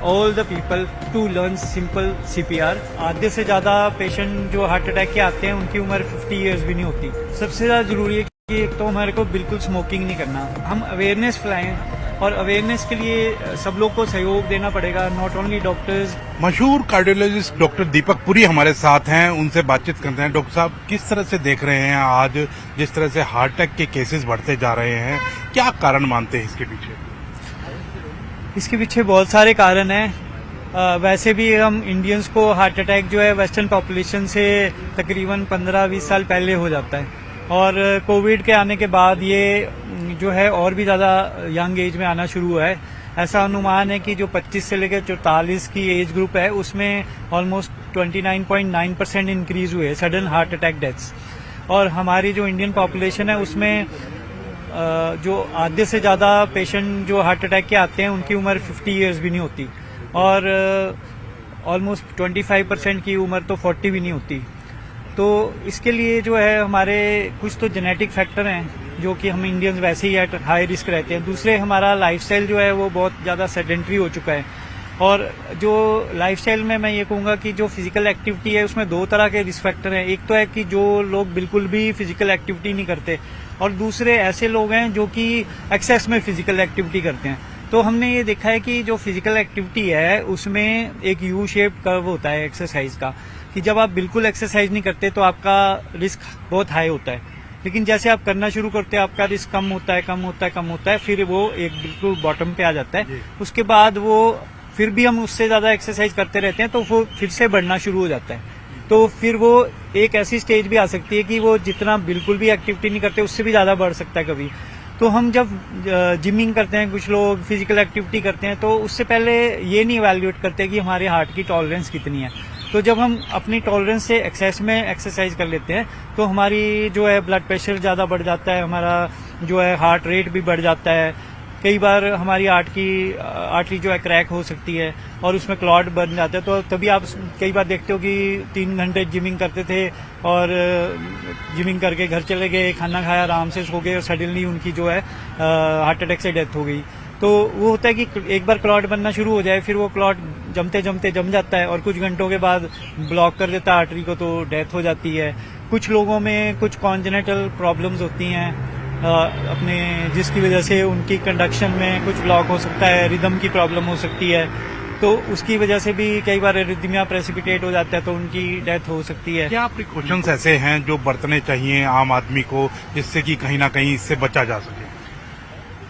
all the people to learn simple CPR. आधे से ज़्यादा पेशेंट जो हार्ट अटैक के आते हैं उनकी उम्र 50 इयर्स भी नहीं होती। सबसे ज़्यादा जरूरी है कि एक तो हमारे को बिल्कुल स्मोकिंग नहीं करना, हम अवेयरनेस फैलाएं और अवेयरनेस के लिए सब लोग को सहयोग देना पड़ेगा, नॉट ओनली डॉक्टर्स। मशहूर कार्डियोलॉजिस्ट डॉक्टर दीपक पुरी हमारे साथ हैं, उनसे बातचीत करते हैं। डॉक्टर साहब, किस तरह से देख रहे हैं आज जिस तरह से हार्ट अटैक के केसेस बढ़ते जा रहे हैं, क्या कारण मानते हैं इसके पीछे? इसके पीछे बहुत सारे कारण हैं। वैसे भी हम इंडियंस को हार्ट अटैक जो है वेस्टर्न पॉपुलेशन से तकरीबन 15-20 साल पहले हो जाता है, और कोविड के आने के बाद ये जो है और भी ज़्यादा यंग एज में आना शुरू हुआ है। ऐसा अनुमान है कि जो 25 से लेकर 44 की एज ग्रुप है उसमें ऑलमोस्ट 29.9% इंक्रीज हुए सडन हार्ट अटैक डेथ्स। और हमारी जो इंडियन पॉपुलेशन है उसमें जो आधे से ज़्यादा पेशेंट जो हार्ट अटैक के आते हैं उनकी उम्र 50 इयर्स भी नहीं होती, और ऑलमोस्ट 25% की उम्र तो 40 भी नहीं होती। तो इसके लिए जो है हमारे कुछ तो जेनेटिक फैक्टर हैं जो कि हम इंडियंस वैसे ही एट हाई रिस्क रहते हैं। दूसरे हमारा लाइफस्टाइल जो है वो बहुत ज़्यादा सेडेंटरी हो चुका है, और जो लाइफस्टाइल में मैं ये कहूँगा कि जो फिजिकल एक्टिविटी है उसमें दो तरह के रिस्क फैक्टर हैं। एक तो है कि जो लोग बिल्कुल भी फिजिकल एक्टिविटी नहीं करते, और दूसरे ऐसे लोग हैं जो कि एक्सेस में फिजिकल एक्टिविटी करते हैं। तो हमने ये देखा है कि जो फिजिकल एक्टिविटी है उसमें एक यू शेप्ड कर्व होता है एक्सरसाइज का, कि जब आप बिल्कुल एक्सरसाइज नहीं करते तो आपका रिस्क बहुत हाई होता है, लेकिन जैसे आप करना शुरू करते हैं आपका रिस्क कम होता है, फिर वो एक बिल्कुल बॉटम पे आ जाता है। उसके बाद वो फिर भी हम उससे ज्यादा एक्सरसाइज करते रहते हैं तो वो फिर से बढ़ना शुरू हो जाता है। तो फिर वो एक ऐसी स्टेज भी आ सकती है कि वो जितना बिल्कुल भी एक्टिविटी नहीं करते उससे भी ज्यादा बढ़ सकता है कभी। तो हम जब जिमिंग करते हैं, कुछ लोग फिजिकल एक्टिविटी करते हैं, तो उससे पहले ये नहीं इवैल्यूएट करते कि हमारे हार्ट की टॉलरेंस कितनी है। तो जब हम अपनी टॉलरेंस से एक्सेस में एक्सरसाइज कर लेते हैं तो हमारी जो है ब्लड प्रेशर ज़्यादा बढ़ जाता है, हमारा जो है हार्ट रेट भी बढ़ जाता है। कई बार हमारी आर्टरी जो है क्रैक हो सकती है और उसमें क्लॉट बन जाता है। तो तभी आप कई बार देखते हो कि 3 घंटे जिमिंग करते थे और जिमिंग करके घर चले गए, खाना खाया, आराम से सो गए, और सडनली उनकी जो है हार्ट अटैक से डेथ हो गई। तो वो होता है कि एक बार क्लॉट बनना शुरू हो जाए, फिर वो क्लॉट जमते जमते जम जाता है और कुछ घंटों के बाद ब्लॉक कर देता है आर्टरी को, तो डेथ हो जाती है। कुछ लोगों में कुछ कॉन्जेनिटल प्रॉब्लम्स होती हैं अपने, जिसकी वजह से उनकी कंडक्शन में कुछ ब्लॉक हो सकता है, रिदम की प्रॉब्लम हो सकती है, तो उसकी वजह से भी कई बार एरिथमिया प्रेसिपिटेट हो जाता है, तो उनकी डेथ हो सकती है। क्या प्रिकॉशंस ऐसे हैं जो बरतने चाहिए आम आदमी को जिससे कि कहीं ना कहीं इससे बचा जा सके?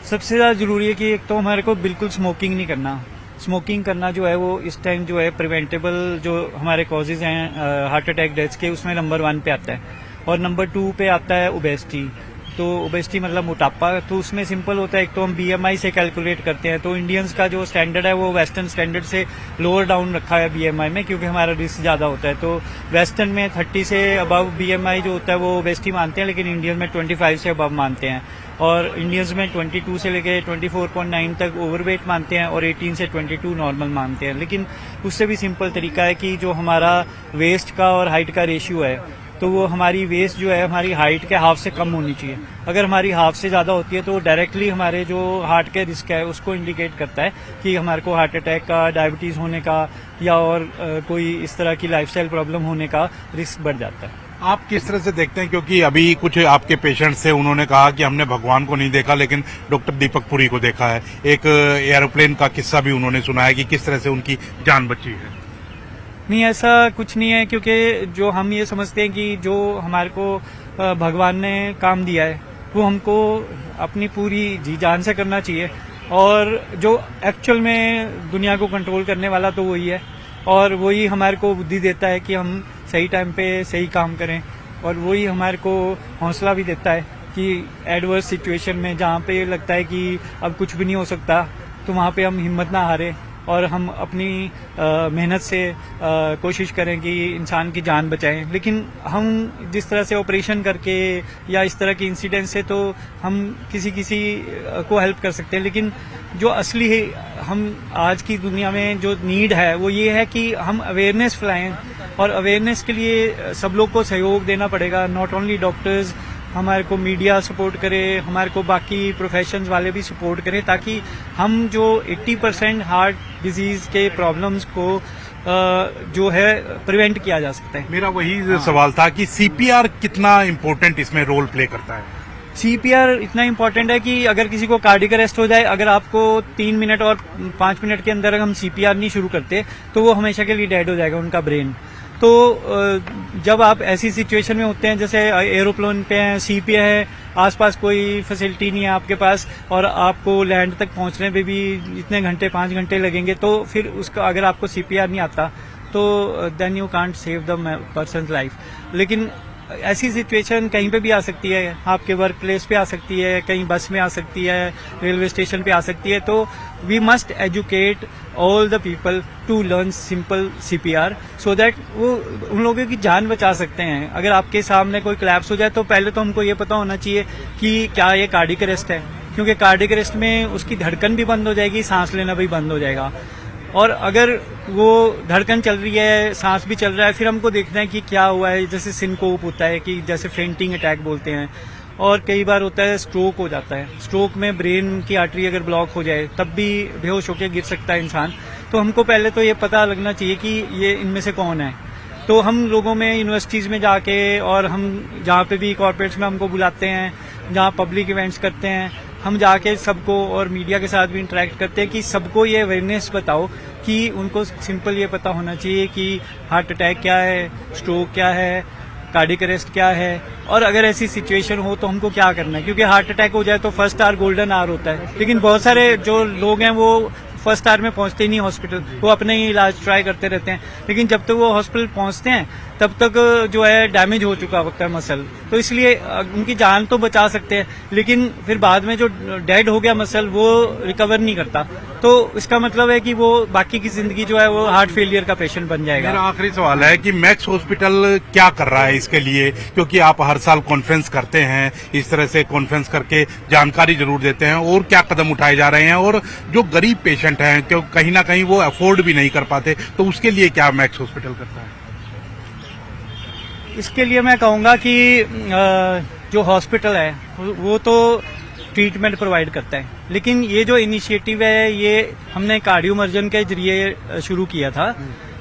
सबसे ज्यादा जरूरी है कि एक तो हमारे को बिल्कुल स्मोकिंग नहीं करना। स्मोकिंग करना जो है वो इस टाइम जो है प्रिवेंटेबल जो हमारे कॉजेज हैं हार्ट अटैक डेथ्स के, उसमें नंबर 1 पे आता है, और नंबर 2 पे आता है ओबेसिटी। तो ओबेसिटी मतलब मोटापा। तो उसमें सिंपल होता है, एक तो हम BMI से कैलकुलेट करते हैं, तो इंडियंस का जो स्टैंडर्ड है वो वेस्टर्न स्टैंडर्ड से लोअर डाउन रखा है BMI में, क्योंकि हमारा रिस्क ज्यादा होता है। तो वेस्टर्न में 30 से अबव BMI जो होता है वो ओबेसिटी मानते हैं, लेकिन इंडियन में 25 से अबव मानते हैं, और इंडियंस में 22 से लेके 24.9 तक ओवरवेट मानते हैं, और 18 से 22 नॉर्मल मानते हैं। लेकिन उससे भी सिंपल तरीका है कि जो हमारा वेस्ट का और हाइट का रेशियो है, तो वो हमारी वेस्ट जो है हमारी हाइट के हाफ से कम होनी चाहिए। अगर हमारी हाफ से ज्यादा होती है तो डायरेक्टली हमारे जो हार्ट के रिस्क है उसको इंडिकेट करता है कि हमारे को हार्ट अटैक का, डायबिटीज होने का, या और कोई इस तरह की लाइफस्टाइल प्रॉब्लम होने का रिस्क बढ़ जाता है। आप किस तरह से देखते हैं, क्योंकि अभी कुछ आपके पेशेंट्स थे, उन्होंने कहा कि हमने भगवान को नहीं देखा लेकिन डॉक्टर दीपक पुरी को देखा है। एक एरोप्लेन का किस्सा भी उन्होंने सुनाया कि किस तरह से उनकी जान बची है। नहीं, ऐसा कुछ नहीं है, क्योंकि जो हम ये समझते हैं कि जो हमारे को भगवान ने काम दिया है वो हमको अपनी पूरी जी जान से करना चाहिए, और जो एक्चुअल में दुनिया को कंट्रोल करने वाला तो वही है, और वही हमारे को बुद्धि देता है कि हम सही टाइम पे सही काम करें, और वही हमारे को हौसला भी देता है कि एडवर्स सिचुएशन में जहाँ पे लगता है कि अब कुछ भी नहीं हो सकता, तो वहाँ पे हम हिम्मत ना हारें और हम अपनी मेहनत से कोशिश करें कि इंसान की जान बचाएं। लेकिन हम जिस तरह से ऑपरेशन करके या इस तरह के इंसिडेंट से तो हम किसी को हेल्प कर सकते हैं, लेकिन जो असली है हम आज की दुनिया में जो नीड है वो ये है कि हम अवेयरनेस फैलाएं, और अवेयरनेस के लिए सब लोग को सहयोग देना पड़ेगा, नॉट ओनली डॉक्टर्स, हमारे को मीडिया सपोर्ट करे, हमारे को बाकी प्रोफेशंस वाले भी सपोर्ट करें, ताकि हम जो 80% हार्ट डिजीज के प्रॉब्लम्स को जो है प्रिवेंट किया जा सकता है। मेरा वही सवाल था कि सीपीआर कितना इम्पोर्टेंट इसमें रोल प्ले करता है। सीपीआर इतना इम्पोर्टेंट है कि अगर किसी को कार्डियक अरेस्ट हो जाए, अगर आपको 3 मिनट और 5 मिनट के अंदर हम सीपीआर नहीं शुरू करते तो वो हमेशा के लिए डेड हो जाएगा उनका ब्रेन। तो जब आप ऐसी सिचुएशन में होते हैं, जैसे एरोप्लेन पे हैं, सी पे है, आसपास कोई फैसिलिटी नहीं है आपके पास और आपको लैंड तक पहुंचने पे भी इतने घंटे 5 घंटे लगेंगे, तो फिर उसका अगर आपको सीपीआर नहीं आता तो then you can't save the person life. लेकिन ऐसी सिचुएशन कहीं पे भी आ सकती है, आपके वर्क प्लेस पे आ सकती है, कहीं बस में आ सकती है, रेलवे स्टेशन पे आ सकती है। तो we must educate all the people to learn simple CPR so that वो उन लोगों की जान बचा सकते हैं। अगर आपके सामने कोई कोलैप्स हो जाए तो पहले तो हमको ये पता होना चाहिए कि क्या ये कार्डियक अरेस्ट है, क्योंकि कार्डियक अरेस्ट में उसकी धड़कन भी बंद हो जाएगी, सांस लेना भी बंद हो जाएगा। और अगर वो धड़कन चल रही है, सांस भी चल रहा है, फिर हमको देखना है कि क्या हुआ है। जैसे सिनकोप होता है, कि जैसे फेंटिंग अटैक बोलते हैं, और कई बार होता है स्ट्रोक हो जाता है। स्ट्रोक में ब्रेन की आर्टरी अगर ब्लॉक हो जाए तब भी बेहोश होकर गिर सकता है इंसान। तो हमको पहले तो ये पता लगना चाहिए कि ये इनमें से कौन है। तो हम लोगों में यूनिवर्सिटीज में जाके, और हम जहाँ पे भी कॉर्पोरेट्स में हमको बुलाते हैं, जहाँ पब्लिक इवेंट्स करते हैं, हम जाके सबको और मीडिया के साथ भी इंटरेक्ट करते हैं कि सबको ये अवेयरनेस बताओ कि उनको सिंपल ये पता होना चाहिए कि हार्ट अटैक क्या है, स्ट्रोक क्या है, कार्डियक अरेस्ट क्या है, और अगर ऐसी सिचुएशन हो तो हमको क्या करना है। क्योंकि हार्ट अटैक हो जाए तो फर्स्ट आवर गोल्डन आवर होता है, लेकिन बहुत सारे जो लोग हैं वो फर्स्ट आवर में पहुंचते ही नहीं हॉस्पिटल, वो अपने ही इलाज ट्राई करते रहते हैं। लेकिन जब तक वो हॉस्पिटल पहुंचते हैं तब तक जो है डैमेज हो चुका होता है मसल, तो इसलिए उनकी जान तो बचा सकते हैं, लेकिन फिर बाद में जो डेड हो गया मसल वो रिकवर नहीं करता। तो इसका मतलब है कि वो बाकी की जिंदगी जो है वो हार्ट फेलियर का पेशेंट बन जाएगा। मेरा आखिरी सवाल है कि मैक्स हॉस्पिटल क्या कर रहा है इसके लिए, क्योंकि आप हर साल कॉन्फ्रेंस करते हैं, इस तरह से कॉन्फ्रेंस करके जानकारी जरूर देते हैं, और क्या कदम उठाए जा रहे हैं, और जो गरीब पेशेंट हैं क्यों कहीं ना कहीं वो अफोर्ड भी नहीं कर पाते, तो उसके लिए क्या मैक्स हॉस्पिटल करता है? इसके लिए मैं कहूँगा कि जो हॉस्पिटल है वो तो ट्रीटमेंट प्रोवाइड करता है, लेकिन ये जो इनिशिएटिव है ये हमने कार्डियोमर्जन के जरिए शुरू किया था।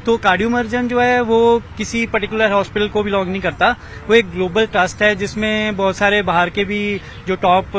तो कार्डियोमर्जन जो है वो किसी पर्टिकुलर हॉस्पिटल को बिलोंग नहीं करता, वो एक ग्लोबल ट्रस्ट है जिसमें बहुत सारे बाहर के भी जो टॉप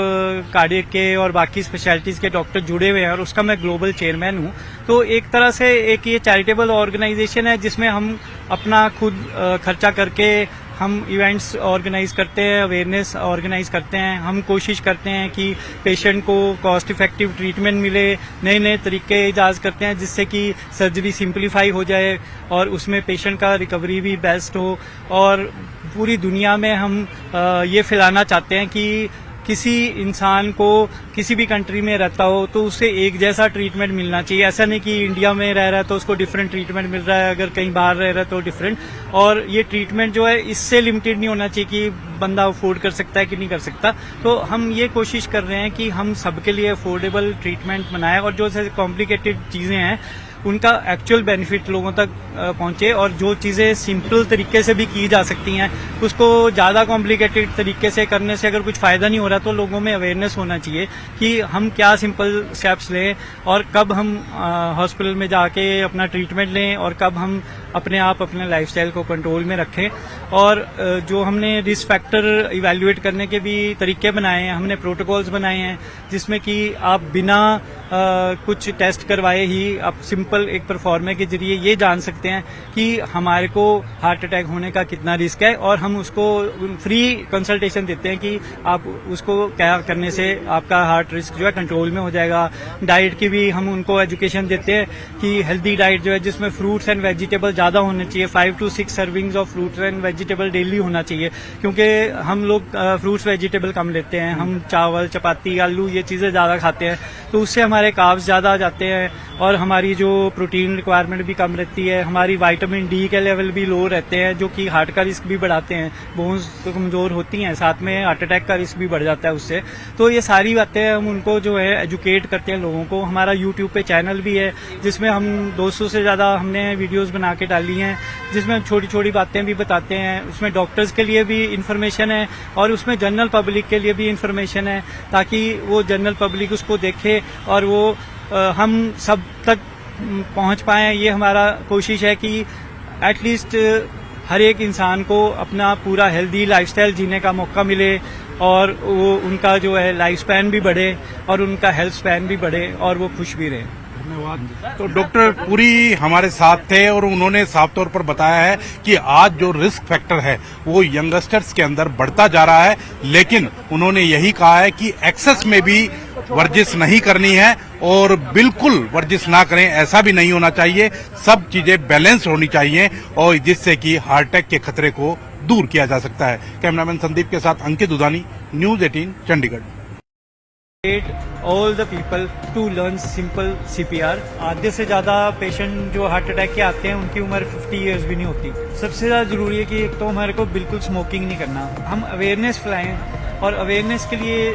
कार्डियक के और बाकी स्पेशलिटीज के डॉक्टर जुड़े हुए हैं, और उसका मैं ग्लोबल चेयरमैन हूँ। तो एक तरह से एक ये चैरिटेबल ऑर्गेनाइजेशन है जिसमें हम अपना खुद खर्चा करके हम इवेंट्स ऑर्गेनाइज करते हैं, अवेयरनेस ऑर्गेनाइज करते हैं। हम कोशिश करते हैं कि पेशेंट को कॉस्ट इफेक्टिव ट्रीटमेंट मिले, नए नए तरीके इजाज करते हैं जिससे कि सर्जरी सिंप्लीफाई हो जाए और उसमें पेशेंट का रिकवरी भी बेस्ट हो। और पूरी दुनिया में हम ये फैलाना चाहते हैं कि किसी इंसान को किसी भी कंट्री में रहता हो तो उसे एक जैसा ट्रीटमेंट मिलना चाहिए। ऐसा नहीं कि इंडिया में रह रहा है तो उसको डिफरेंट ट्रीटमेंट मिल रहा है, अगर कहीं बाहर रह रहा है तो डिफरेंट। और ये ट्रीटमेंट जो है इससे लिमिटेड नहीं होना चाहिए कि बंदा अफोर्ड कर सकता है कि नहीं कर सकता। तो हम ये कोशिश कर रहे हैं कि हम सबके लिए अफोर्डेबल ट्रीटमेंट बनाएं, और जो कॉम्प्लिकेटेड चीजें हैं उनका एक्चुअल बेनिफिट लोगों तक पहुंचे, और जो चीजें सिंपल तरीके से भी की जा सकती हैं उसको ज्यादा कॉम्प्लिकेटेड तरीके से करने से अगर कुछ फायदा नहीं हो रहा तो लोगों में अवेयरनेस होना चाहिए कि हम क्या सिंपल स्टेप्स लें, और कब हम हॉस्पिटल में जाके अपना ट्रीटमेंट लें, और कब हम अपने आप अपने लाइफस्टाइल को कंट्रोल में रखें। और जो हमने रिस्क फैक्टर इवैल्यूएट करने के भी तरीके बनाए हैं, हमने प्रोटोकॉल्स बनाए हैं जिसमें कि आप बिना कुछ टेस्ट करवाए ही आप सिंपल एक परफॉर्मे के जरिए ये जान सकते हैं कि हमारे को हार्ट अटैक होने का कितना रिस्क है, और हम उसको फ्री कंसल्टेशन देते हैं कि आप उसको क्या करने से आपका हार्ट रिस्क जो है कंट्रोल में हो जाएगा। डाइट की भी हम उनको एजुकेशन देते हैं कि हेल्दी डाइट जो है जिसमें फ्रूट्स एंड वेजिटेबल ज्यादा होने चाहिए, 5 to 6 servings of fruits and vegetable daily होना चाहिए, क्योंकि हम लोग फ्रूट्स वेजिटेबल कम लेते हैं, हम चावल चपाती आलू ये चीजें ज्यादा खाते हैं, तो उससे हमारे कार्ब्स ज्यादा आ जाते हैं और हमारी जो प्रोटीन रिक्वायरमेंट भी कम रहती है, हमारी विटामिन डी के लेवल भी लो रहते हैं, जो कि हार्ट का रिस्क भी बढ़ाते हैं। बोन्स तो कमजोर होती हैं, साथ में हार्ट अटैक का रिस्क भी बढ़ जाता है उससे। तो ये सारी बातें हम उनको जो है एजुकेट करते हैं लोगों को। हमारा यूट्यूब पे चैनल भी है जिसमें हम 200 से ज्यादा हमने वीडियोस बना के डाली हैं, जिसमें हम छोटी छोटी बातें भी बताते हैं। उसमें डॉक्टर्स के लिए भी इंफॉर्मेशन है और उसमें जनरल पब्लिक के लिए भी इंफॉर्मेशन है, ताकि वो जनरल पब्लिक उसको देखे और वो हम सब तक पहुंच पाए। ये हमारा कोशिश है कि एटलीस्ट हर एक इंसान को अपना पूरा हेल्दी लाइफस्टाइल जीने का मौका मिले और वो उनका जो है लाइफ स्पैन भी बढ़े और उनका हेल्थ स्पैन भी बढ़े और वो खुश भी रहे। धन्यवाद। तो डॉक्टर पुरी हमारे साथ थे और उन्होंने साफ तौर पर बताया है कि आज जो रिस्क फैक्टर है वो यंगस्टर्स के अंदर बढ़ता जा रहा है, लेकिन उन्होंने यही कहा है कि एक्सेस में भी वर्जिश नहीं करनी है और बिल्कुल वर्जिश ना करें ऐसा भी नहीं होना चाहिए। सब चीजें बैलेंस होनी चाहिए और जिससे कि हार्ट अटैक के खतरे को दूर किया जा सकता है। कैमरामैन संदीप के साथ Ankit Dudhani, news 18 Chandigarh. All the people to learn simple CPR। आधे से ज्यादा पेशेंट जो हार्ट अटैक के आते हैं उनकी उम्र 50 इयर्स भी नहीं होती। सबसे ज्यादा जरूरी है कि एक तो हमारे को बिल्कुल स्मोकिंग नहीं करना, हम अवेयरनेस फैलाएं और अवेयरनेस के लिए